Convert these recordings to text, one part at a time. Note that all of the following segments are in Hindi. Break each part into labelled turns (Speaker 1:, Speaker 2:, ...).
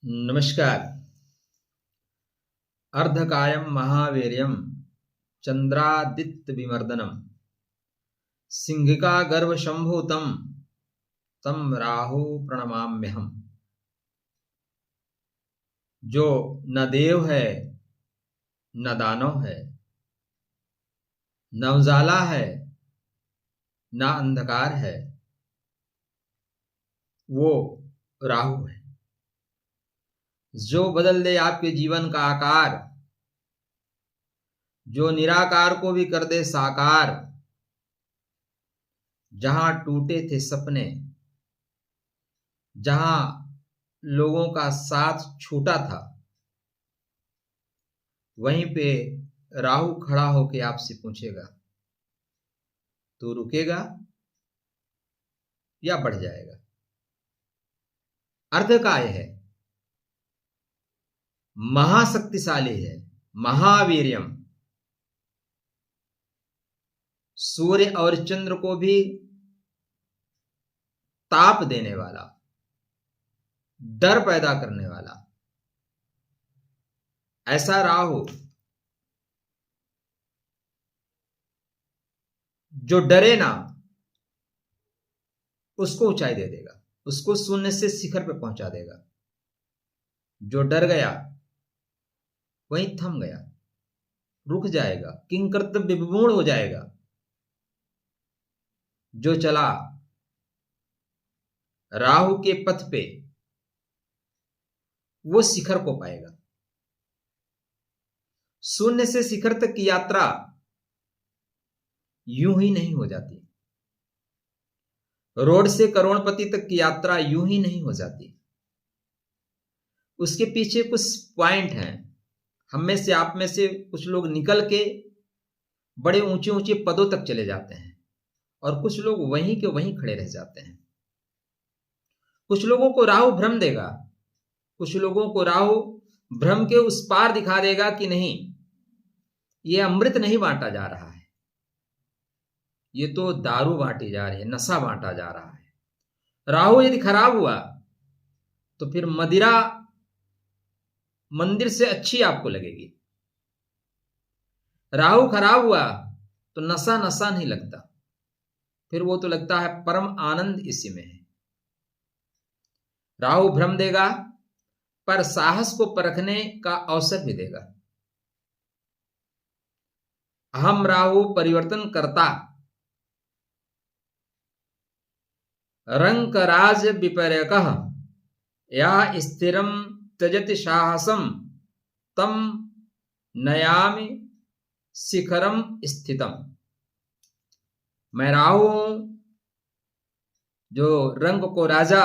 Speaker 1: नमस्कार। अर्धकायं महावीर्यं चंद्रादित्यविमर्दनम सिंहिका गर्भसंभूतं तं राहु प्रणमाम्यहम्। जो न देव है न दानव है, न उजाला है न अंधकार है, वो राहु है। जो बदल दे आपके जीवन का आकार, जो निराकार को भी कर दे साकार। जहां टूटे थे सपने, जहां लोगों का साथ छूटा था, वहीं पे राहु खड़ा होके आपसे पूछेगा, तू रुकेगा या बढ़ जाएगा। अर्धकाय है, महाशक्तिशाली है, महावीर्यम। सूर्य और चंद्र को भी ताप देने वाला, डर पैदा करने वाला ऐसा राहु, जो डरे ना उसको ऊंचाई दे देगा, उसको शून्य से शिखर पे पहुंचा देगा। जो डर गया वहीं थम गया, रुक जाएगा, किंकर्तव्य विमूढ़ हो जाएगा। जो चला राहु के पथ पे, वो शिखर को पाएगा। शून्य से शिखर तक की यात्रा यूं ही नहीं हो जाती। रोड से करोड़पति तक की यात्रा यूं ही नहीं हो जाती। उसके पीछे कुछ पॉइंट हैं। हम में से, आप में से कुछ लोग निकल के बड़े ऊंचे ऊंचे पदों तक चले जाते हैं और कुछ लोग वहीं के वहीं खड़े रह जाते हैं। कुछ लोगों को राहु भ्रम देगा, कुछ लोगों को राहु भ्रम के उस पार दिखा देगा कि नहीं, ये अमृत नहीं बांटा जा रहा है, ये तो दारू बांटी जा रही है, नशा बांटा जा रहा है। राहु यदि खराब हुआ तो फिर मदिरा मंदिर से अच्छी आपको लगेगी। राहु खराब हुआ तो नशा नशा नहीं लगता, फिर वो तो लगता है परम आनंद इसी में है। राहु भ्रम देगा पर साहस को परखने का अवसर भी देगा। अहम राहु परिवर्तन करता, रंकराज विपर्यकः या स्थिरम त्यजति साहसम तम नयामि शिखरम स्थितम। मैं राहु हूं जो रंक को राजा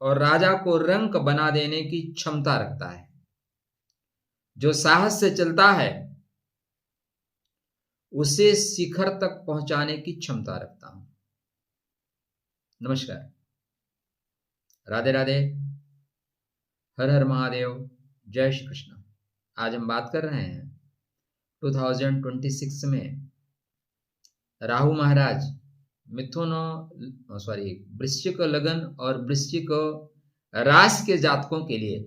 Speaker 1: और राजा को रंक बना देने की क्षमता रखता है, जो साहस से चलता है उसे शिखर तक पहुंचाने की क्षमता रखता हूं। नमस्कार, राधे राधे, हर हर महादेव, जय श्री कृष्ण। आज हम बात कर रहे हैं 2026 में राहु महाराज वृश्चिक लगन और वृश्चिक राशि के जातकों के लिए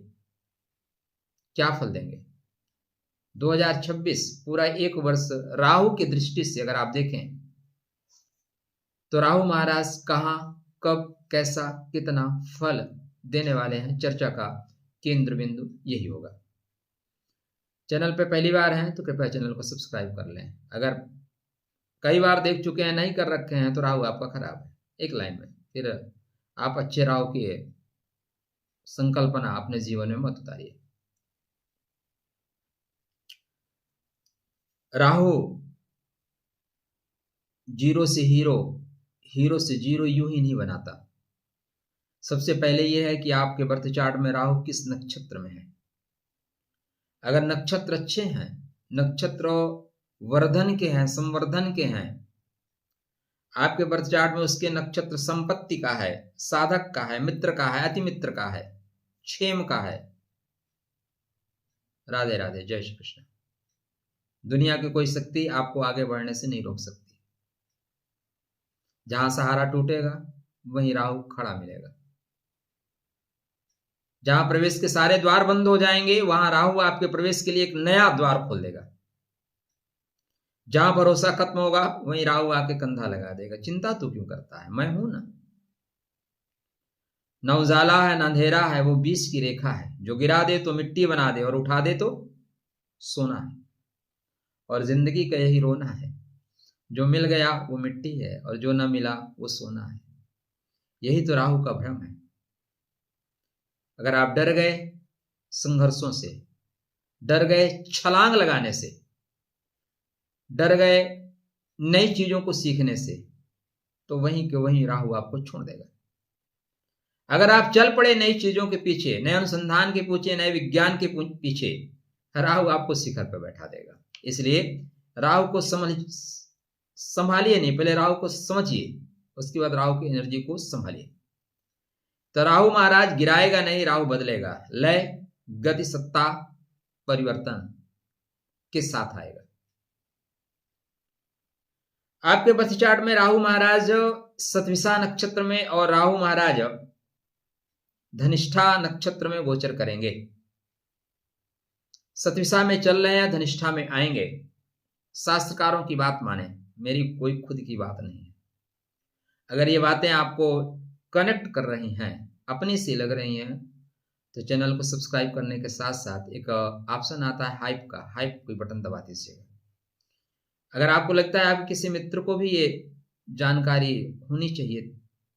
Speaker 1: क्या फल देंगे। 2026 पूरा एक वर्ष राहु की दृष्टि से अगर आप देखें तो राहु महाराज कहां, कब, कैसा, कितना फल देने वाले हैं, चर्चा का केंद्र बिंदु यही होगा। चैनल पे पहली बार हैं तो कृपया चैनल को सब्सक्राइब कर लें। अगर कई बार देख चुके हैं, नहीं कर रखे हैं, तो राहु आपका खराब है। एक लाइन में फिर आप अच्छे राहु की संकल्पना अपने जीवन में मत उतारिए। राहु जीरो से हीरो, हीरो से जीरो यूं ही नहीं बनाता। सबसे पहले यह है कि आपके बर्थ चार्ट में राहु किस नक्षत्र में है। अगर नक्षत्र अच्छे हैं, नक्षत्र वर्धन के हैं, संवर्धन के हैं, आपके बर्थ चार्ट में उसके नक्षत्र संपत्ति का है, साधक का है, मित्र का है, अति मित्र का है, क्षेम का है। राधे राधे, जय श्री कृष्ण। दुनिया की कोई शक्ति आपको आगे बढ़ने से नहीं रोक सकती। जहां सहारा टूटेगा वहीं राहु खड़ा मिलेगा। जहां प्रवेश के सारे द्वार बंद हो जाएंगे वहां राहु आपके प्रवेश के लिए एक नया द्वार खोल देगा। जहां भरोसा खत्म होगा वहीं राहु आके कंधा लगा देगा। चिंता तू क्यों करता है, मैं हूं ना। न उजाला है न अंधेरा है, वो बीच की रेखा है। जो गिरा दे तो मिट्टी बना दे और उठा दे तो सोना है। और जिंदगी का यही रोना है, जो मिल गया वो मिट्टी है और जो न मिला वो सोना है। यही तो राहु का भ्रम है। अगर आप डर गए संघर्षों से, डर गए छलांग लगाने से, डर गए नई चीजों को सीखने से, तो वहीं के वहीं राहु आपको छोड़ देगा। अगर आप चल पड़े नई चीजों के पीछे, नए अनुसंधान के पीछे, नए विज्ञान के पीछे, राहु आपको शिखर पर बैठा देगा। इसलिए राहु को संभालिए नहीं, पहले राहु को समझिए, उसके बाद राहु की एनर्जी को संभालिए। तो राहु महाराज गिराएगा नहीं, राहु बदलेगा। लय, गति, सत्ता, परिवर्तन के साथ आएगा। आपके बर्थ चार्ट में राहु महाराज सतविसा नक्षत्र में और राहु महाराज धनिष्ठा नक्षत्र में गोचर करेंगे। सतविसा में चल रहे हैं, धनिष्ठा में आएंगे। शास्त्रकारों की बात माने, मेरी कोई खुद की बात नहीं है। अगर ये बातें आपको कनेक्ट कर रही हैं, अपनी सी लग रही हैं, तो चैनल को सब्सक्राइब करने के साथ साथ एक ऑप्शन आता है हाइप का, हाइप कोई बटन दबा दीजिएगा। अगर आपको लगता है आप किसी मित्र को भी ये जानकारी होनी चाहिए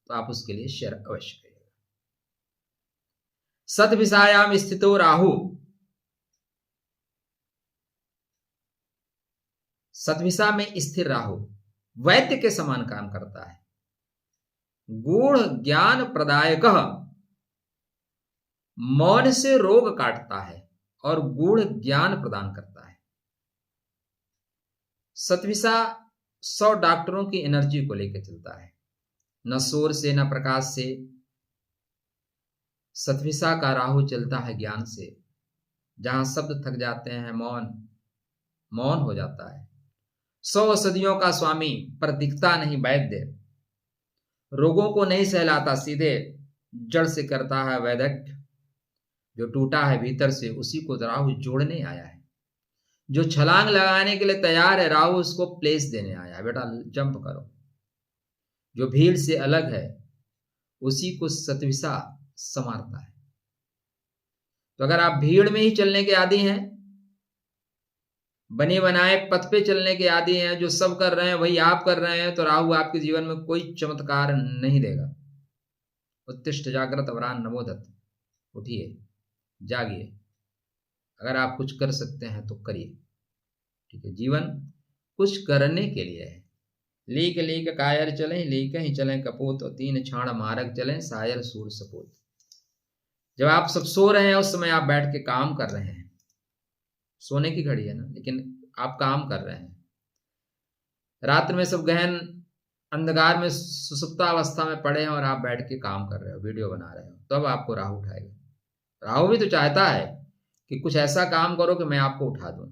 Speaker 1: तो आप उसके लिए शेयर अवश्य करिएगा। सतविसायाम स्थितो राहु, सतविसा में स्थिर राहु वैद्य के समान काम करता है। गूढ़ ज्ञान प्रदायक, मौन से रोग काटता है और गूढ़ ज्ञान प्रदान करता है। सतविसा 100 डॉक्टरों की एनर्जी को लेकर चलता है, न शोर से न प्रकाश से। सतविसा का राहु चलता है ज्ञान से। जहां शब्द थक जाते हैं, मौन हो जाता है। 100 औषधियों का स्वामी पर दिखता नहीं वैद्य, रोगों को नहीं सहलाता, सीधे जड़ से करता है वैद्य। जो टूटा है भीतर से उसी को राहु जोड़ने आया है। जो छलांग लगाने के लिए तैयार है, राहु उसको प्लेस देने आया है, बेटा जंप करो। जो भीड़ से अलग है उसी को सतविसा संवारता है। तो अगर आप भीड़ में ही चलने के आदी हैं, बने बनाए पथ पे चलने के आदी हैं, जो सब कर रहे हैं वही आप कर रहे हैं, तो राहु आपके जीवन में कोई चमत्कार नहीं देगा। उत्तिष्ठ जागृत वरान नमोदत, उठिए जागिए। अगर आप कुछ कर सकते हैं तो करिए, ठीक है। जीवन कुछ करने के लिए है। लीक लीक कायर चलें, लीक ही चलें कपूत, और 3 छाण मार्ग चलें, सायर सूर सपूत। जब आप सब सो रहे हैं उस समय आप बैठ के काम कर रहे हैं। सोने की घड़ी है ना, लेकिन आप काम कर रहे हैं। रात्र में सब गहन अंधकार में सुसुप्तावस्था में पड़े हैं और आप बैठ के काम कर रहे हो, वीडियो बना रहे हो, तब आपको राहु उठाएगा। राहु भी तो चाहता है कि कुछ ऐसा काम करो कि मैं आपको उठा दूं।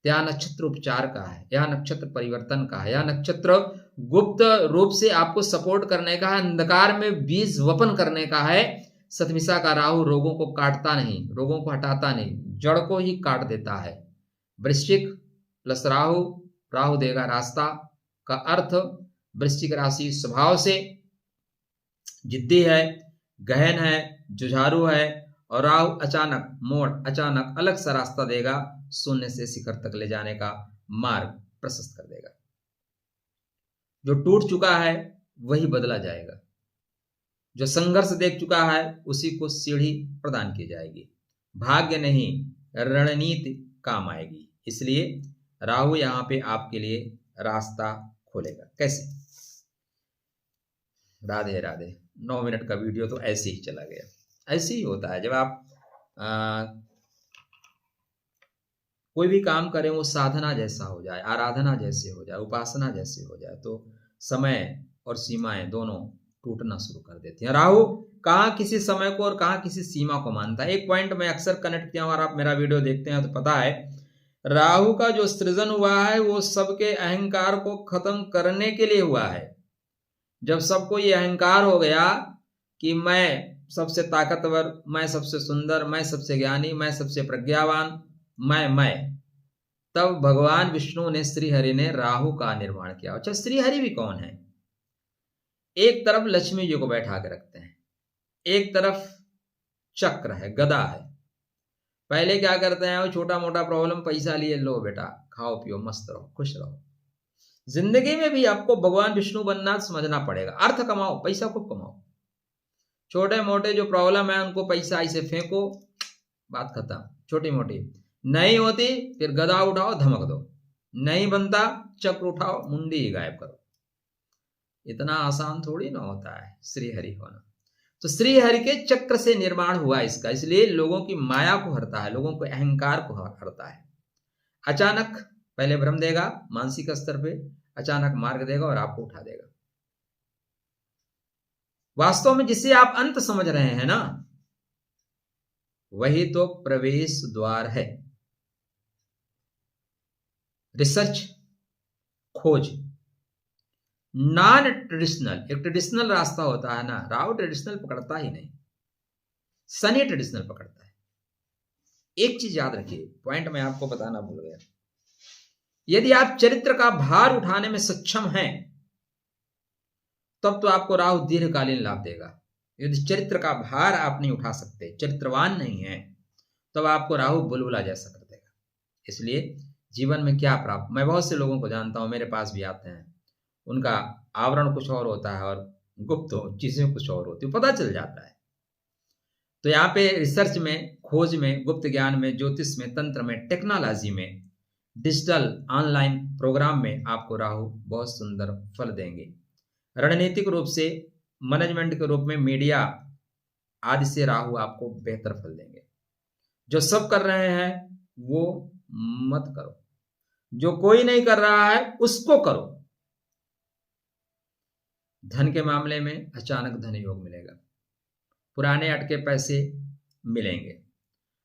Speaker 1: यह नक्षत्र उपचार का है, यह नक्षत्र परिवर्तन का है, यह नक्षत्र गुप्त रूप से आपको सपोर्ट करने का है, अंधकार में बीज वपन करने का है। सतविसा का राहु रोगों को काटता नहीं, रोगों को हटाता नहीं, जड़ को ही काट देता है। वृश्चिक प्लस राहु, राहु देगा रास्ता का अर्थ। वृश्चिक राशि स्वभाव से जिद्दी है, गहन है, जुझारू है, और राहु अचानक मोड़, अचानक अलग सा रास्ता देगा, शून्य से शिखर तक ले जाने का मार्ग प्रशस्त कर देगा। जो टूट चुका है वही बदला जाएगा, जो संघर्ष देख चुका है उसी को सीढ़ी प्रदान की जाएगी। भाग्य नहीं रणनीति काम आएगी। इसलिए राहु यहां पे आपके लिए रास्ता खोलेगा। कैसे? राधे राधे। 9 मिनट का वीडियो तो ऐसे ही चला गया। ऐसे ही होता है जब आप कोई भी काम करें, वो साधना जैसा हो जाए, आराधना जैसे हो जाए, उपासना जैसे हो जाए, तो समय और सीमाएं दोनों टूटना शुरू कर देती हैं। राहु कहाँ किसी समय को और कहाँ किसी सीमा को मानता है। एक पॉइंट मैं अक्सर कनेक्ट किया हूं, और आप मेरा वीडियो देखते हैं तो पता है, राहु का जो सृजन हुआ है वो सबके अहंकार को खत्म करने के लिए हुआ है। जब सबको ये अहंकार हो गया कि मैं सबसे ताकतवर, मैं सबसे सुंदर, मैं सबसे ज्ञानी, मैं सबसे प्रज्ञावान, मैं। तब भगवान विष्णु ने, श्री हरि ने राहु का निर्माण किया। अच्छा, श्री हरि भी कौन है? एक तरफ लक्ष्मी जी को बैठा के रखते हैं, एक तरफ चक्र है, गदा है। पहले क्या करते हैं, वो छोटा मोटा प्रॉब्लम, पैसा लिए, लो बेटा खाओ पियो मस्त रहो खुश रहो। जिंदगी में भी आपको भगवान विष्णु बनना समझना पड़ेगा। अर्थ कमाओ, पैसा खूब कमाओ, छोटे मोटे जो प्रॉब्लम है उनको पैसा ऐसे फेंको, बात खत्म। छोटी मोटी नहीं होती, फिर गदा उठाओ धमक दो, नहीं बनता चक्र उठाओ मुंडी ही गायब करो। इतना आसान थोड़ी ना होता है श्री हरि होना। तो श्री हरि के चक्र से निर्माण हुआ इसका, इसलिए लोगों की माया को हरता है, लोगों के अहंकार को हरता है। अचानक पहले भ्रम देगा मानसिक स्तर पे, अचानक मार्ग देगा और आपको उठा देगा। वास्तव में जिसे आप अंत समझ रहे हैं ना, वही तो प्रवेश द्वार है। रिसर्च, खोज, नॉन ट्रेडिशनल, एक ट्रेडिशनल रास्ता होता है ना, राहु ट्रेडिशनल पकड़ता ही नहीं, शनि ट्रेडिशनल पकड़ता है। एक चीज याद रखिए, पॉइंट मैं आपको बताना भूल गया, यदि आप चरित्र का भार उठाने में सक्षम हैं तब तो आपको राहु दीर्घकालीन लाभ देगा। यदि चरित्र का भार आप नहीं उठा सकते, चरित्रवान नहीं है, तब आपको राहु बुलबुला जैसा कर देगा। इसलिए जीवन में क्या प्राप्त, मैं बहुत से लोगों को जानता हूं, मेरे पास भी आते हैं, उनका आवरण कुछ और होता है और गुप्त चीजें कुछ और होती है, पता चल जाता है। तो यहाँ पे रिसर्च में, खोज में, गुप्त ज्ञान में, ज्योतिष में, तंत्र में, टेक्नोलॉजी में, डिजिटल ऑनलाइन प्रोग्राम में आपको राहु बहुत सुंदर फल देंगे। रणनीतिक रूप से, मैनेजमेंट के रूप में, मीडिया आदि से राहु आपको बेहतर फल देंगे। जो सब कर रहे हैं वो मत करो, जो कोई नहीं कर रहा है उसको करो। धन के मामले में अचानक धन योग मिलेगा, पुराने अटके पैसे मिलेंगे।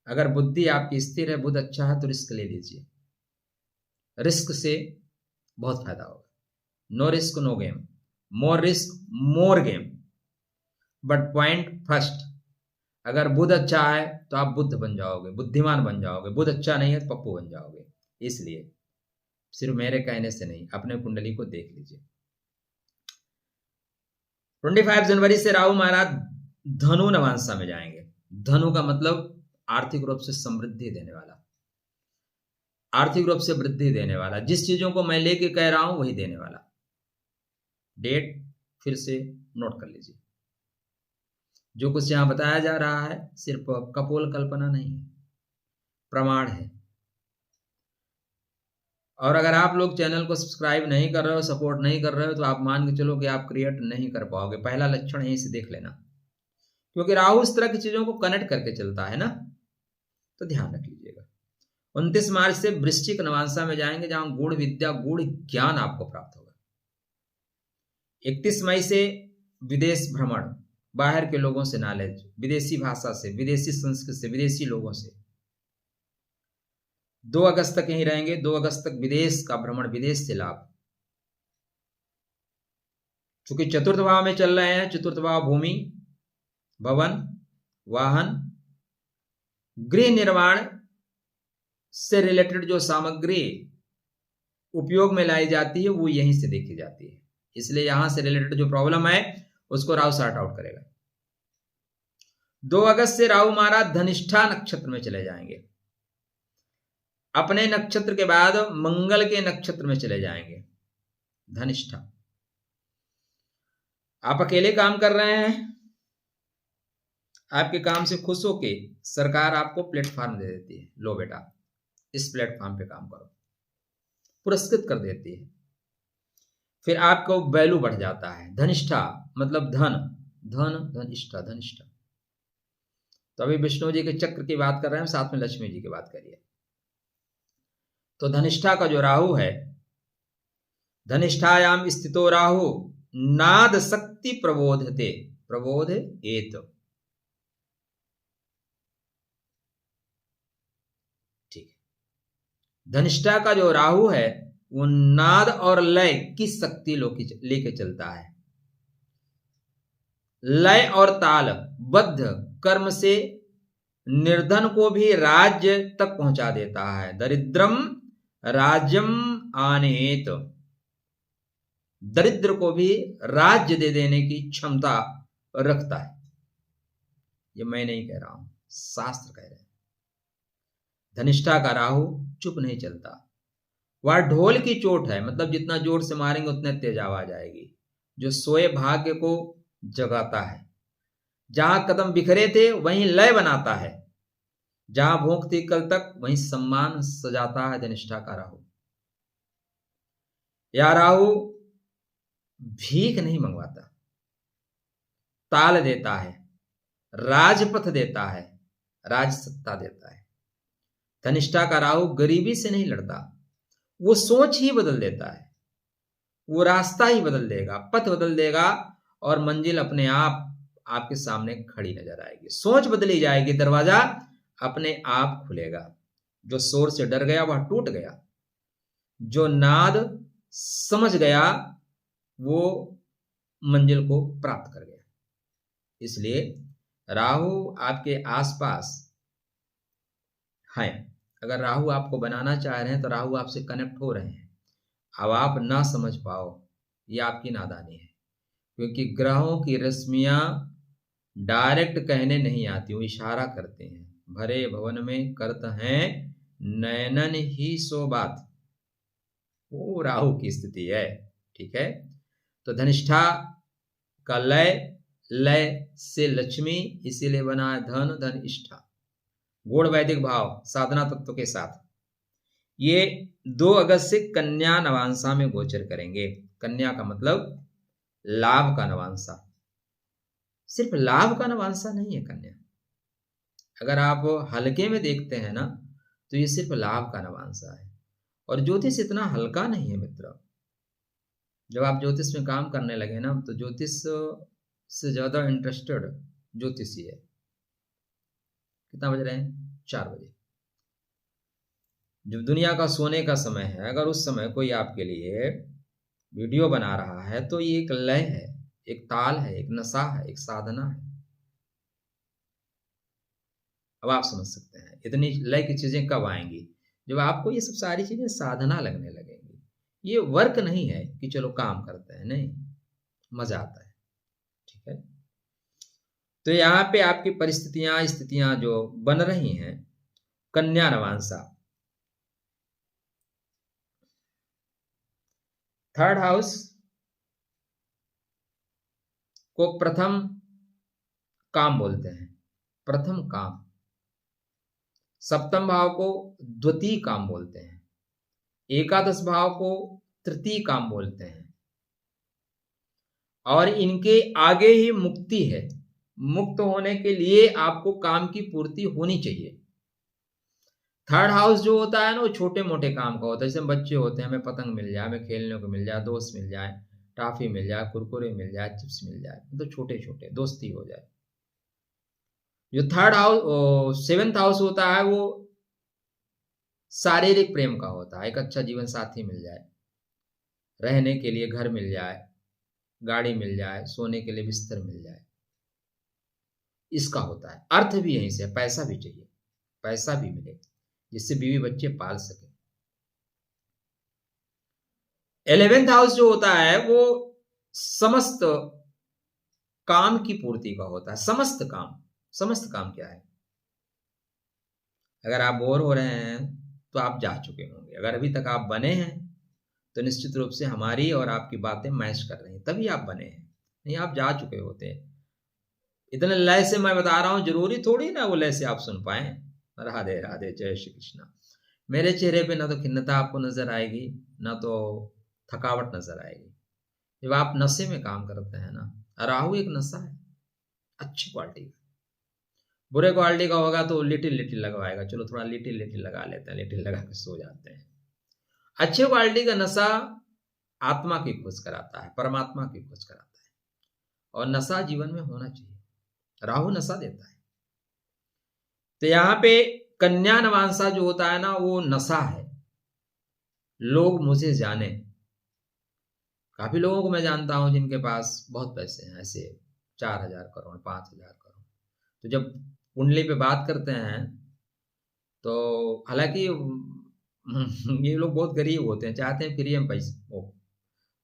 Speaker 1: अगर बुद्धि आपकी स्थिर है, बुध अच्छा है, तो रिस्क ले लीजिए, रिस्क से बहुत फायदा होगा। No risk no game, more risk more game. But point first, अगर बुध अच्छा है तो आप बुद्ध बन जाओगे, बुद्धिमान बन जाओगे। बुध अच्छा नहीं है तो पप्पू बन जाओगे। इसलिए सिर्फ मेरे कहने से नहीं, अपने कुंडली को देख लीजिए। 25 जनवरी से राहु महाराज धनु नवांशा में जाएंगे। धनु का मतलब आर्थिक रूप से समृद्धि देने वाला, आर्थिक रूप से वृद्धि देने वाला, जिस चीजों को मैं लेके कह रहा हूं वही देने वाला। डेट फिर से नोट कर लीजिए। जो कुछ यहां बताया जा रहा है सिर्फ कपोल कल्पना नहीं है, प्रमाण है। और अगर आप लोग चैनल को सब्सक्राइब नहीं कर रहे हो, सपोर्ट नहीं कर रहे हो, तो आप मान के चलो कि आप क्रिएट नहीं कर पाओगे। पहला लक्षण यहीं से देख लेना, क्योंकि राहु इस तरह की चीजों को कनेक्ट करके चलता है ना, तो ध्यान रख लीजिएगा। 29 मार्च से वृश्चिक नवांशा में जाएंगे, जहां गूढ़ विद्या, गूढ़ ज्ञान आपको प्राप्त होगा। 31 मई से विदेश भ्रमण, बाहर के लोगों से नॉलेज, विदेशी भाषा से, विदेशी संस्कृति से, विदेशी लोगों से। 2 अगस्त तक यहीं रहेंगे, 2 अगस्त तक विदेश का भ्रमण, विदेश से लाभ। चूंकि चतुर्थ भाव में चल रहे हैं, चतुर्थ भाव भूमि, भवन, वाहन, गृह निर्माण से रिलेटेड जो सामग्री उपयोग में लाई जाती है वो यहीं से देखी जाती है। इसलिए यहां से रिलेटेड जो प्रॉब्लम है उसको राहु सॉर्ट आउट करेगा। 2 अगस्त से राहु महाराज धनिष्ठा नक्षत्र में चले जाएंगे, अपने नक्षत्र के बाद मंगल के नक्षत्र में चले जाएंगे, धनिष्ठा। आप अकेले काम कर रहे हैं, आपके काम से खुश होके सरकार आपको प्लेटफॉर्म दे देती है, लो बेटा इस प्लेटफॉर्म पे काम करो, पुरस्कृत कर देती है। फिर आपको वैल्यू बढ़ जाता है। धनिष्ठा मतलब धन, धन, धनिष्ठा, धनिष्ठा। तो अभी विष्णु जी के चक्र की बात कर रहे हैं, साथ में लक्ष्मी जी की बात करिए। तो धनिष्ठा का जो राहु है, धनिष्ठायाम स्थितो राहु नाद शक्ति प्रबोधते, प्रबोधयेत। ठीक है, धनिष्ठा का जो राहु है वो नाद और लय की शक्ति लेके चलता है। लय और ताल बद्ध कर्म से निर्धन को भी राज्य तक पहुंचा देता है। दरिद्रम राज्यम आनेत, दरिद्र को भी राज्य दे देने की क्षमता रखता है। ये मैं नहीं कह रहा हूं, शास्त्र कह रहे हैं। धनिष्ठा का राहु चुप नहीं चलता, वह ढोल की चोट है, मतलब जितना जोर से मारेंगे उतने तेज आवाज आएगी, जो सोए भाग्य को जगाता है। जहां कदम बिखरे थे वहीं लय बनाता है, जहां भूख थी कल तक वहीं सम्मान सजाता है धनिष्ठा का राहु। या राहु भीख नहीं मंगवाता, ताल देता है, राजपथ देता है, राज सत्ता देता है। धनिष्ठा का राहु गरीबी से नहीं लड़ता, वो सोच ही बदल देता है, वो रास्ता ही बदल देगा, पथ बदल देगा और मंजिल अपने आप आपके सामने खड़ी नजर आएगी। सोच बदली जाएगी, दरवाजा अपने आप खुलेगा। जो शोर से डर गया वह टूट गया, जो नाद समझ गया वो मंजिल को प्राप्त कर गया। इसलिए राहु आपके आसपास है। अगर राहु आपको बनाना चाह रहे हैं तो राहु आपसे कनेक्ट हो रहे हैं। अब आप ना समझ पाओ, ये आपकी नादानी है, क्योंकि ग्रहों की रश्मियां डायरेक्ट कहने नहीं आती, वो इशारा करते हैं। भरे भवन में करत हैं नयनन ही सो बात, वो राहु की स्थिति है। ठीक है, तो धनिष्ठा का लय, लय से लक्ष्मी, इसीलिए बना है धन धन इष्ठा। गूढ़ वैदिक भाव साधना तत्व के साथ ये 2 अगस्त से कन्या नवांशा में गोचर करेंगे। कन्या का मतलब लाभ का नवांशा, सिर्फ लाभ का नवांशा नहीं है कन्या। अगर आप हल्के में देखते हैं ना तो ये सिर्फ लाभ का नवांशा है। और ज्योतिष इतना हल्का नहीं है मित्र। जब आप ज्योतिष में काम करने लगे ना तो ज्योतिष से ज्यादा इंटरेस्टेड ज्योतिषी है। कितना बज रहे हैं? 4 बजे। जब दुनिया का सोने का समय है, अगर उस समय कोई आपके लिए वीडियो बना रहा है तो ये एक लय है, एक ताल है, एक नशा है, एक साधना है। अब आप समझ सकते हैं इतनी लय की चीजें कब आएंगी? जब आपको ये सब सारी चीजें साधना लगने लगेंगी। ये वर्क नहीं है कि चलो काम करते हैं, नहीं, मजा आता है। ठीक है, तो यहाँ पे आपकी परिस्थितियां स्थितियां जो बन रही हैं, कन्या नवांशा, 3rd हाउस को प्रथम काम बोलते हैं, प्रथम काम। 7th भाव को द्वितीय काम बोलते हैं, एकादश भाव को तृतीय काम बोलते हैं। और इनके आगे ही मुक्ति है। मुक्त होने के लिए आपको काम की पूर्ति होनी चाहिए। 3rd हाउस जो होता है ना वो छोटे मोटे काम का होता है। जैसे बच्चे होते हैं, हमें पतंग मिल जाए, हमें खेलने को मिल जाए, दोस्त मिल जाए, टॉफी मिल जाए, कुरकुरे मिल जाए, चिप्स मिल जाए, तो छोटे छोटे दोस्ती हो जाए। जो 3rd हाउस 7th हाउस होता है वो शारीरिक प्रेम का होता है। एक अच्छा जीवन साथी मिल जाए, रहने के लिए घर मिल जाए, गाड़ी मिल जाए, सोने के लिए बिस्तर मिल जाए, इसका होता है। अर्थ भी यहीं से, पैसा भी चाहिए, पैसा भी मिले जिससे बीवी बच्चे पाल सके। 11th हाउस जो होता है वो समस्त काम की पूर्ति का होता है। समस्त काम क्या है? अगर आप बोर हो रहे हैं तो आप जा चुके होंगे। अगर अभी तक आप बने हैं तो निश्चित रूप से हमारी और आपकी बातें मैच कर रही हैं, तभी आप बने हैं, नहीं आप जा चुके होते हैं। इतने लय से मैं बता रहा हूं, जरूरी थोड़ी ना वो लय से आप सुन पाए। राधे राधे, जय श्री कृष्णा। मेरे चेहरे पे ना तो खिन्नता आपको नजर आएगी, ना तो थकावट नजर आएगी। जब आप नशे में काम करते हैं ना, राहु एक नशा है, अच्छी क्वालिटी का। बुरे क्वालिटी का होगा तो लिटिल लिटिल लगवाएगा, चलो थोड़ा लिटिल लिटिल लगा लेते हैं, लिटिल लगा के सो जाते हैं। अच्छे क्वालिटी का नशा आत्मा की खोज कराता है, परमात्मा की खोज कराता है, और नशा जीवन में होना चाहिए। राहु नशा देता है। तो यहाँ पे कन्या नवांशा जो होता है ना वो नशा है। लोग मुझे जाने, काफी लोगों को मैं जानता हूं जिनके पास बहुत पैसे हैं, ऐसे 4,000 करोड़, 5,000 करोड़। तो जब कुंडली पे बात करते हैं तो हालांकि ये लोग बहुत गरीब होते हैं, चाहते हैं फ्री में पैसे हो,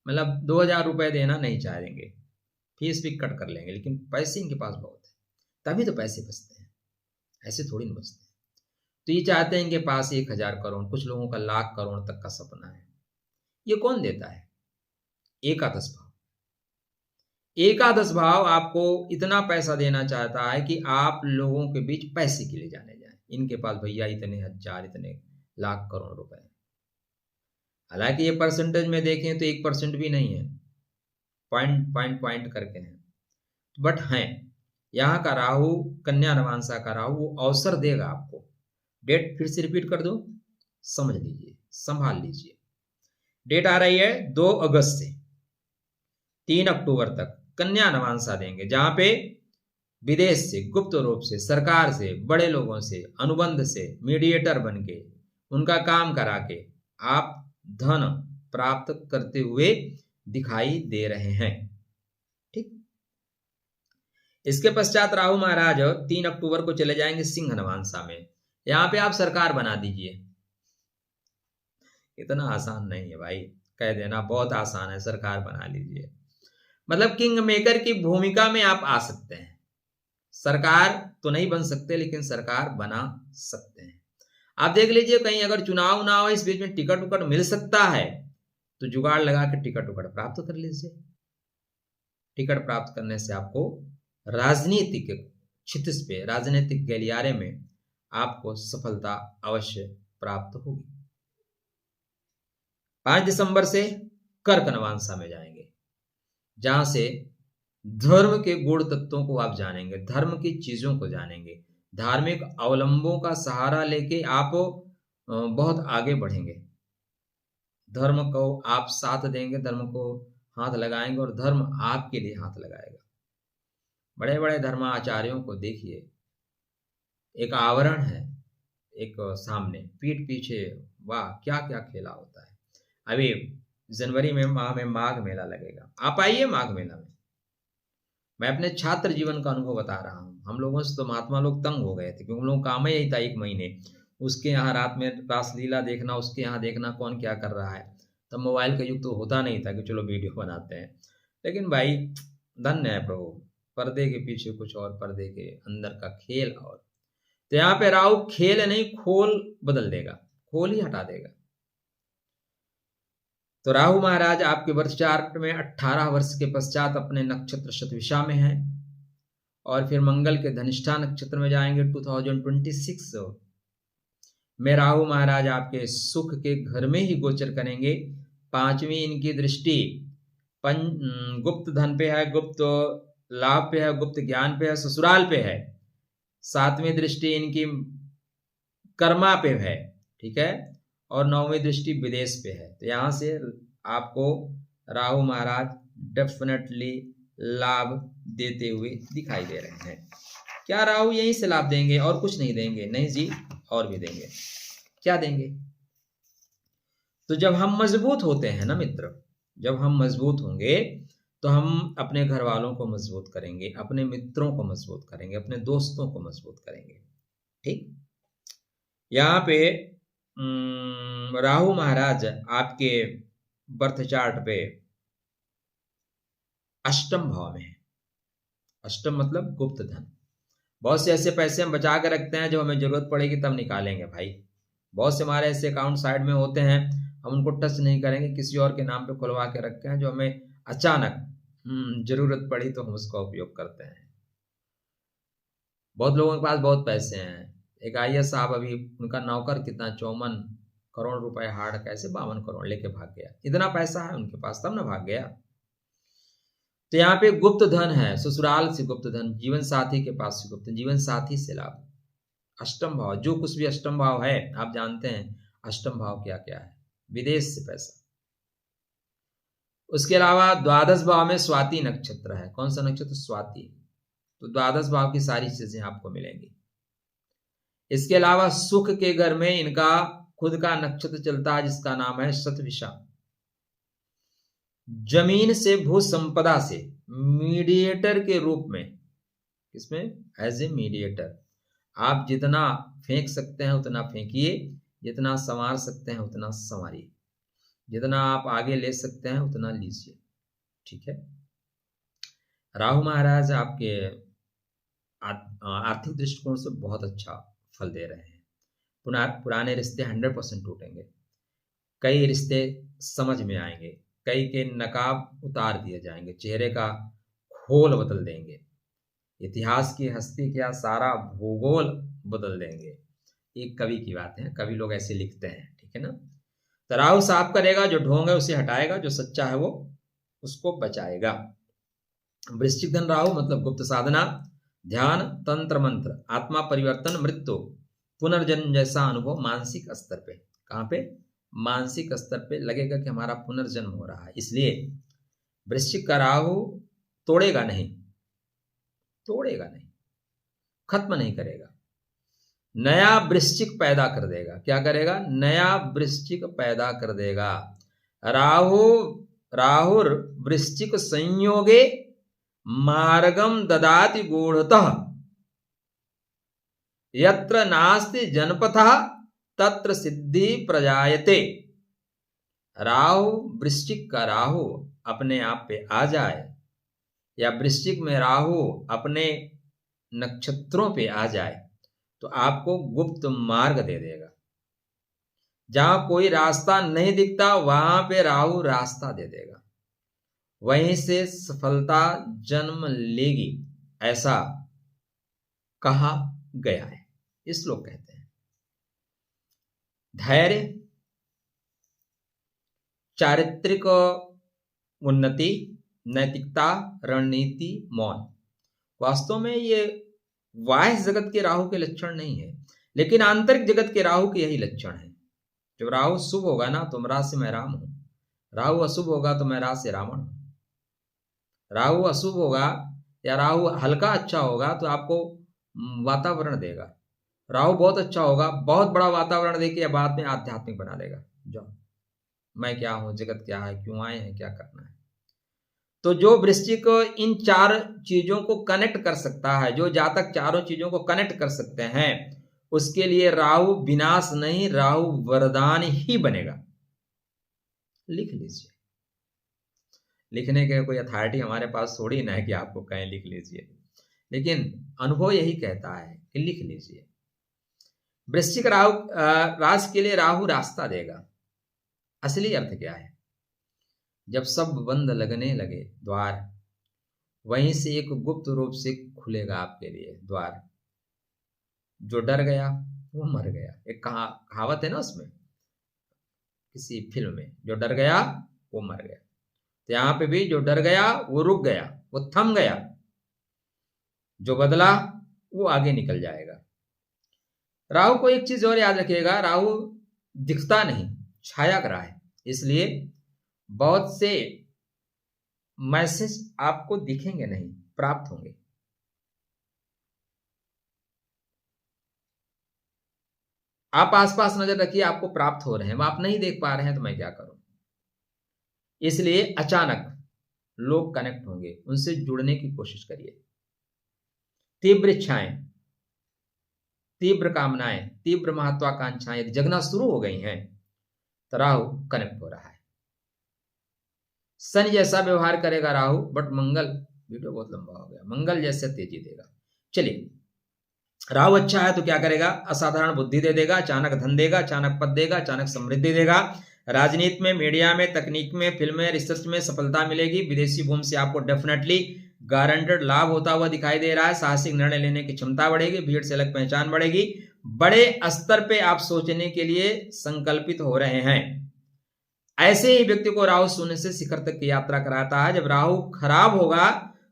Speaker 1: मतलब 2,000 रुपए देना नहीं चाहेंगे, फीस भी कट कर लेंगे, लेकिन पैसे इनके पास बहुत है, तभी तो पैसे बचते हैं, ऐसे थोड़ी ना बचते हैं। तो ये चाहते हैं इनके पास 1,000 करोड़, कुछ लोगों का लाख करोड़ तक का सपना है। ये कौन देता है? एकादश भाव। एकादश भाव आपको इतना पैसा देना चाहता है कि आप लोगों के बीच पैसे के लिए जाने जाए, इनके पास भैया इतने हजार, इतने लाख करोड़ रुपए। हालांकि ये परसेंटेज में देखें तो 1% भी नहीं है, पॉइंट करके हैं, बट हैं। यहाँ का राहु, कन्या नवांशा का राहु, वो अवसर देगा आपको। डेट फिर से रिपीट कर दो, समझ लीजिए, संभाल लीजिए। डेट आ रही है 2 अगस्त से 3 अक्टूबर तक, कन्या नवांशा देंगे, जहां पे विदेश से, गुप्त रूप से, सरकार से, बड़े लोगों से, अनुबंध से, मीडिएटर बन के, उनका काम करा के आप धन प्राप्त करते हुए दिखाई दे रहे हैं। ठीक। इसके पश्चात राहु महाराज 3 अक्टूबर को चले जाएंगे सिंह नवांशा में। यहां पे आप सरकार बना दीजिए। इतना आसान नहीं है भाई, कह देना बहुत आसान है, सरकार बना लीजिए। मतलब किंग मेकर की भूमिका में आप आ सकते हैं। सरकार तो नहीं बन सकते, लेकिन सरकार बना सकते हैं। आप देख लीजिए, कहीं अगर चुनाव ना हो, इस बीच में टिकट उकट मिल सकता है, तो जुगाड़ लगा के टिकट उकट प्राप्त कर लीजिए। टिकट प्राप्त करने से आपको राजनीतिक क्षितिज पे, राजनीतिक गलियारे में आपको सफलता अवश्य प्राप्त होगी। 5 दिसंबर से कर्क नवांशा में जाएंगे, जहां से धर्म के गुण तत्वों को आप जानेंगे, धर्म की चीजों को जानेंगे, धार्मिक अवलंबों का सहारा लेके आप बहुत आगे बढ़ेंगे। धर्म को आप साथ देंगे, धर्म को हाथ लगाएंगे और धर्म आपके लिए हाथ लगाएगा। बड़े बड़े धर्माचार्यों को देखिए, एक आवरण है, एक सामने, पीठ पीछे, वाह क्या क्या खेला होता है। अभी जनवरी में माह में माघ मेला लगेगा, आप आइए माघ मेला में। मैं अपने छात्र जीवन का अनुभव बता रहा हूँ। हम लोगों से तो महात्मा लोग तंग हो गए थे, क्योंकि हम लोग काम ही यही था, 1 महीने उसके यहाँ रात में रासलीला देखना, उसके यहाँ देखना कौन क्या कर रहा है। तब मोबाइल का युग तो होता नहीं था कि चलो वीडियो बनाते हैं। लेकिन भाई धन्य है प्रभु, पर्दे के पीछे कुछ और, पर्दे के अंदर का खेल और। तो यहाँ पे राहु खेल नहीं, खोल बदल देगा, खोल ही हटा देगा। तो राहु महाराज आपके वर्ष चार्ट में 18 वर्ष के पश्चात अपने नक्षत्र शतभिषा में हैं, और फिर मंगल के धनिष्ठा नक्षत्र में जाएंगे। 2026 में राहु महाराज आपके सुख के घर में ही गोचर करेंगे। 5वीं इनकी दृष्टि गुप्त धन पे है, गुप्त लाभ पे है, गुप्त ज्ञान पे है, ससुराल पे है। 7वीं दृष्टि इनकी कर्मा पे है, ठीक है, और 9वीं दृष्टि विदेश पे है। तो यहां से आपको राहु महाराज डेफिनेटली लाभ देते हुए दिखाई दे रहे हैं। क्या राहु यहीं से लाभ देंगे और कुछ नहीं देंगे? नहीं जी, और भी देंगे। क्या देंगे? तो जब हम मजबूत होते हैं ना मित्र, जब हम मजबूत होंगे तो हम अपने घर वालों को मजबूत करेंगे, अपने मित्रों को मजबूत करेंगे, अपने दोस्तों को मजबूत करेंगे। ठीक। यहाँ पे राहु महाराज आपके बर्थ चार्ट पे अष्टम भाव में है। अष्टम मतलब गुप्त धन। बहुत से ऐसे पैसे हम बचा के रखते हैं जो हमें जरूरत पड़ेगी तब निकालेंगे भाई। बहुत से हमारे ऐसे अकाउंट साइड में होते हैं, हम उनको टच नहीं करेंगे, किसी और के नाम पे खुलवा के रखते हैं, जो हमें अचानक जरूरत पड़ी तो हम उसका उपयोग करते हैं। बहुत लोगों के पास बहुत पैसे हैं। एक IAS साहब, अभी उनका नौकर कितना 54 करोड़ रुपए हार्ड कैसे 52 करोड़ लेके भाग गया। इतना पैसा है उनके पास, तब ना भाग गया। तो यहाँ पे गुप्त धन है, ससुराल से गुप्त धन, जीवन साथी के पास से गुप्त, जीवन साथी से लाभ। अष्टम भाव, जो कुछ भी अष्टम भाव है आप जानते हैं अष्टम भाव क्या क्या है, विदेश से पैसा। उसके अलावा द्वादश भाव में स्वाति नक्षत्र है। कौन सा नक्षत्र? स्वाति। तो द्वादश भाव की सारी चीजें आपको मिलेंगी। इसके अलावा सुख के घर में इनका खुद का नक्षत्र चलता है जिसका नाम है शतभिषा। जमीन से, भू संपदा से मीडिएटर के रूप में, किसमें? As a mediator. आप जितना फेंक सकते हैं उतना फेंकिए, जितना संवार सकते हैं उतना संवारिए, जितना आप आगे ले सकते हैं उतना लीजिए। ठीक है। राहु महाराज आपके आर्थिक दृष्टिकोण से बहुत अच्छा फल दे रहे हैं। पुराने रिश्ते 100% टूटेंगे, कई रिश्ते समझ में आएंगे, कई के नकाब उतार दिए जाएंगे, चेहरे का खोल बदल देंगे, इतिहास की हस्ती क्या सारा भूगोल बदल देंगे। एक कवि की बात है, कवि लोग ऐसे लिखते हैं। ठीक है ना। तो राहु साफ करेगा, जो ढोंग है उसे हटाएगा, जो सच्चा है वो उसको बचाएगा। वृश्चिक धन राहु मतलब गुप्त साधना, ध्यान, तंत्र मंत्र, आत्मा परिवर्तन, मृत्यु, पुनर्जन्म जैसा अनुभव मानसिक स्तर पे। कहाँ पे? मानसिक स्तर पे लगेगा कि हमारा पुनर्जन्म हो रहा है। इसलिए वृश्चिक का राहु तोड़ेगा नहीं, तोड़ेगा नहीं, खत्म नहीं करेगा, नया वृश्चिक पैदा कर देगा। क्या करेगा? नया वृश्चिक पैदा कर देगा। राहुर वृश्चिक संयोगे मार्गम ददाति गूढ़तः, यत्र नास्ति जनपथः तत्र सिद्धि प्रजायते। राहु, वृश्चिक का राहु अपने आप पे आ जाए, या वृश्चिक में राहु अपने नक्षत्रों पे आ जाए, तो आपको गुप्त मार्ग दे देगा। जहां कोई रास्ता नहीं दिखता वहां पे राहु रास्ता दे देगा, वहीं से सफलता जन्म लेगी, ऐसा कहा गया है। इस लोग कहते हैं धैर्य, चारित्रिक उन्नति, नैतिकता, रणनीति, मौन। वास्तव में ये बाह्य जगत के राहु के लक्षण नहीं है, लेकिन आंतरिक जगत के राहु के यही लक्षण है। जब राहु शुभ होगा ना तो राज से मैं राम हूं, राहु अशुभ होगा तो मैं राज से रावण हूं। राहु अशुभ होगा या राहु हल्का अच्छा होगा तो आपको वातावरण देगा, राहु बहुत अच्छा होगा, बहुत बड़ा वातावरण देके या बाद में आध्यात्मिक बना देगा। जाओ, मैं क्या हूं, जगत क्या है, क्यों आए हैं, क्या करना है। तो जो वृश्चिक इन चार चीजों को कनेक्ट कर सकता है, जो जातक चारों चीजों को कनेक्ट कर सकते हैं, उसके लिए राहु विनाश नहीं, राहु वरदान ही बनेगा। लिख लीजिए। लिखने के कोई अथॉरिटी हमारे पास थोड़ी ना है कि आपको कहें लिख लीजिए, लेकिन अनुभव यही कहता है कि लिख लीजिए। वृश्चिक राहु राशि के लिए राहु रास्ता देगा। असली अर्थ क्या है? जब सब बंद लगने लगे द्वार, वहीं से एक गुप्त रूप से खुलेगा आपके लिए द्वार। जो डर गया वो मर गया, एक कहावत है ना उसमें, किसी फिल्म में, जो डर गया वो मर गया। तो यहां पे भी जो डर गया वो रुक गया, वो थम गया, जो बदला वो आगे निकल जाएगा। राहु को एक चीज और याद रखिएगा, राहु दिखता नहीं, छाया ग्रह है, इसलिए बहुत से मैसेज आपको दिखेंगे नहीं, प्राप्त होंगे। आप आसपास नजर रखिए, आपको प्राप्त हो रहे हैं, आप नहीं देख पा रहे हैं तो मैं क्या करूं। इसलिए अचानक लोग कनेक्ट होंगे, उनसे जुड़ने की कोशिश करिए। तीव्र इच्छाएं, तीव्र कामनाएं, तीव्र महत्वाकांक्षाएं यदि जगना शुरू हो गई हैं तो राहु कनेक्ट हो रहा है। शनि जैसा व्यवहार करेगा राहु, बट मंगल, वीडियो बहुत लंबा हो गया, मंगल जैसे तेजी देगा। चलिए, राहु अच्छा है तो क्या करेगा? असाधारण बुद्धि दे देगा, अचानक धन देगा, अचानक पद देगा, अचानक समृद्धि देगा। राजनीति में, मीडिया में, तकनीक में, फिल्म में, रिसर्च में सफलता मिलेगी। विदेशी भूमि से आपको डेफिनेटली गारंटेड लाभ होता हुआ दिखाई दे रहा है। साहसिक निर्णय लेने की क्षमता बढ़ेगी, भीड़ से अलग पहचान बढ़ेगी, बड़े स्तर पे आप सोचने के लिए संकल्पित हो रहे हैं। ऐसे ही व्यक्ति को राहु शून्य से शिखर तक की यात्रा कराता है। जब राहु खराब होगा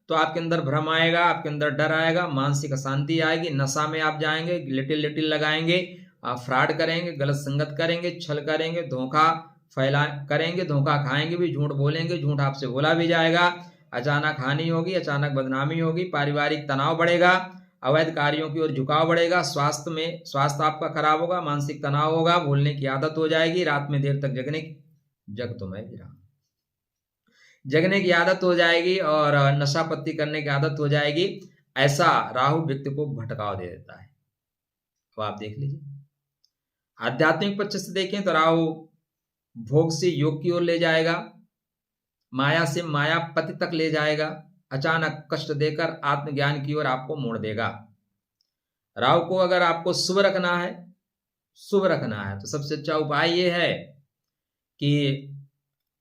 Speaker 1: तो आपके अंदर भ्रम आएगा, आपके अंदर डर आएगा, मानसिक अशांति आएगी, नशा में आप जाएंगे, लिटिल लगाएंगे, आप फ्रॉड करेंगे, गलत संगत करेंगे, छल करेंगे, धोखा फैला करेंगे, धोखा खाएंगे भी, झूठ बोलेंगे, झूठ आपसे बोला भी जाएगा, अचानक हानि होगी, अचानक बदनामी होगी, पारिवारिक तनाव बढ़ेगा, अवैध कार्यों की ओर झुकाव बढ़ेगा, स्वास्थ्य आपका खराब होगा, मानसिक तनाव होगा, भूलने की आदत हो जाएगी, रात में देर तक जगने की, जग तो मैं भी रहा। जगने की आदत हो जाएगी और नशा पत्ती करने की आदत हो जाएगी। ऐसा राहु व्यक्ति को भटकाव दे देता है। तो आप देख लीजिए, आध्यात्मिक पक्ष से देखें तो राहु भोग से योग की ओर ले जाएगा, माया से मायापति तक ले जाएगा, अचानक कष्ट देकर आत्मज्ञान की ओर आपको मोड़ देगा। राहु को अगर आपको शुभ रखना है, तो सबसे अच्छा उपाय ये है कि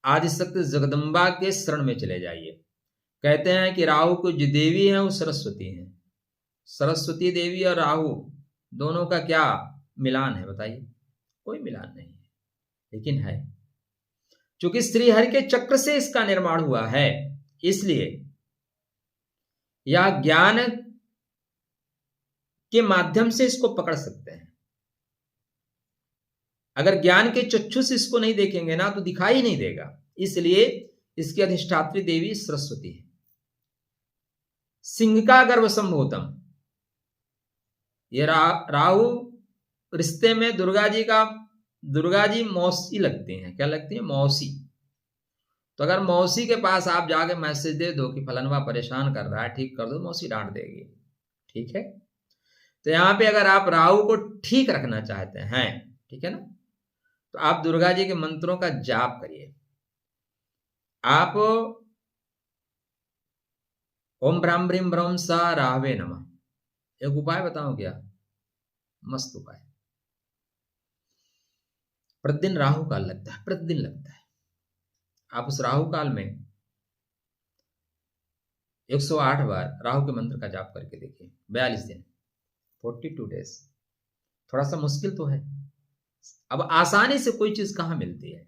Speaker 1: आदिशक्ति जगदम्बा के शरण में चले जाइए। कहते हैं कि राहु को जो देवी है वो सरस्वती है। सरस्वती देवी और राहु दोनों का क्या मिलान है बताइए? कोई मिलान नहीं है, लेकिन है। चूंकि श्रीहरि के चक्र से इसका निर्माण हुआ है, इसलिए यह ज्ञान के माध्यम से इसको पकड़ सकते हैं। अगर ज्ञान के चक्षु से इसको नहीं देखेंगे ना तो दिखाई नहीं देगा। इसलिए इसकी अधिष्ठात्री देवी सरस्वती है। सिंह का गर्भ संभूतम, ये राहु रिश्ते में दुर्गा जी मौसी लगती हैं। क्या लगती है? मौसी। तो अगर मौसी के पास आप जाके मैसेज दे दो कि फलनवा परेशान कर रहा है, ठीक कर दो, मौसी डांट देगी। ठीक है? तो यहां पे अगर आप राहु को ठीक रखना चाहते हैं, ठीक है ना, तो आप दुर्गा जी के मंत्रों का जाप करिए। आप ओम भ्राम भ्रीम भ्रम सा राहवे नमः, एक उपाय बताऊं क्या? मस्त उपाय। प्रतिदिन राहु काल लगता है, प्रतिदिन लगता है। आप उस राहु काल में 108 बार राहु के मंत्र का जाप करके देखिए, 42 दिन, 42 डेज। थोड़ा सा मुश्किल तो है। अब आसानी से कोई चीज कहां मिलती है?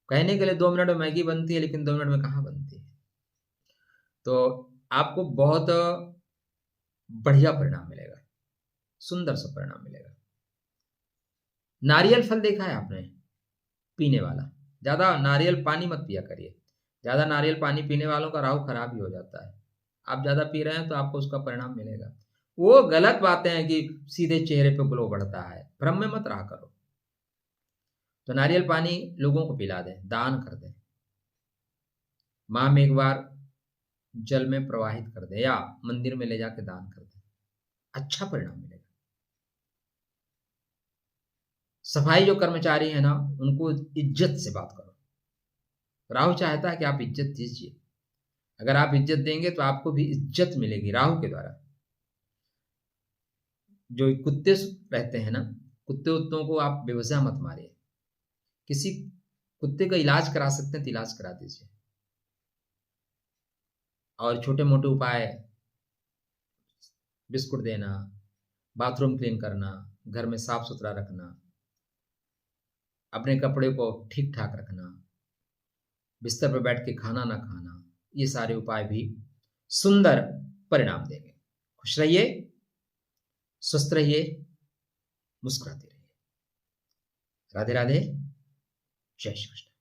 Speaker 1: कहने के लिए 2 मिनट में मैगी बनती है, लेकिन 2 मिनट में कहां बनती है? तो आपको बहुत बढ़िया परिणाम मिलेगा, सुंदर सा परिणाम मिलेगा। नारियल फल देखा है आपने पीने वाला? ज्यादा नारियल पानी मत पिया करिए। ज्यादा नारियल पानी पीने वालों का राहु खराब ही हो जाता है। आप ज्यादा पी रहे हैं तो आपको उसका परिणाम मिलेगा। वो गलत बातें हैं कि सीधे चेहरे पे ग्लो बढ़ता है, भ्रम में मत रहा करो। तो नारियल पानी लोगों को पिला दें, दान कर दें, माह में एक बार जल में प्रवाहित कर दें या मंदिर में ले जाके दान कर दें, अच्छा परिणाम मिलेगा। सफाई जो कर्मचारी है ना, उनको इज्जत से बात करो। राहु चाहता है कि आप इज्जत दीजिए। अगर आप इज्जत देंगे तो आपको भी इज्जत मिलेगी राहु के द्वारा। जो कुत्ते रहते हैं ना, कुत्ते उत्तों को आप बेवजह मत मारिए। किसी कुत्ते का इलाज करा सकते हैं तो इलाज करा दीजिए। और छोटे मोटे उपाय, बिस्कुट देना, बाथरूम क्लीन करना, घर में साफ सुथरा रखना, अपने कपड़े को ठीक ठाक रखना, बिस्तर पर बैठ के खाना ना खाना, ये सारे उपाय भी सुंदर परिणाम देंगे। खुश रहिए, स्वस्थ रहिए, मुस्कुराते रहिए। राधे राधे, जय श्री कृष्ण।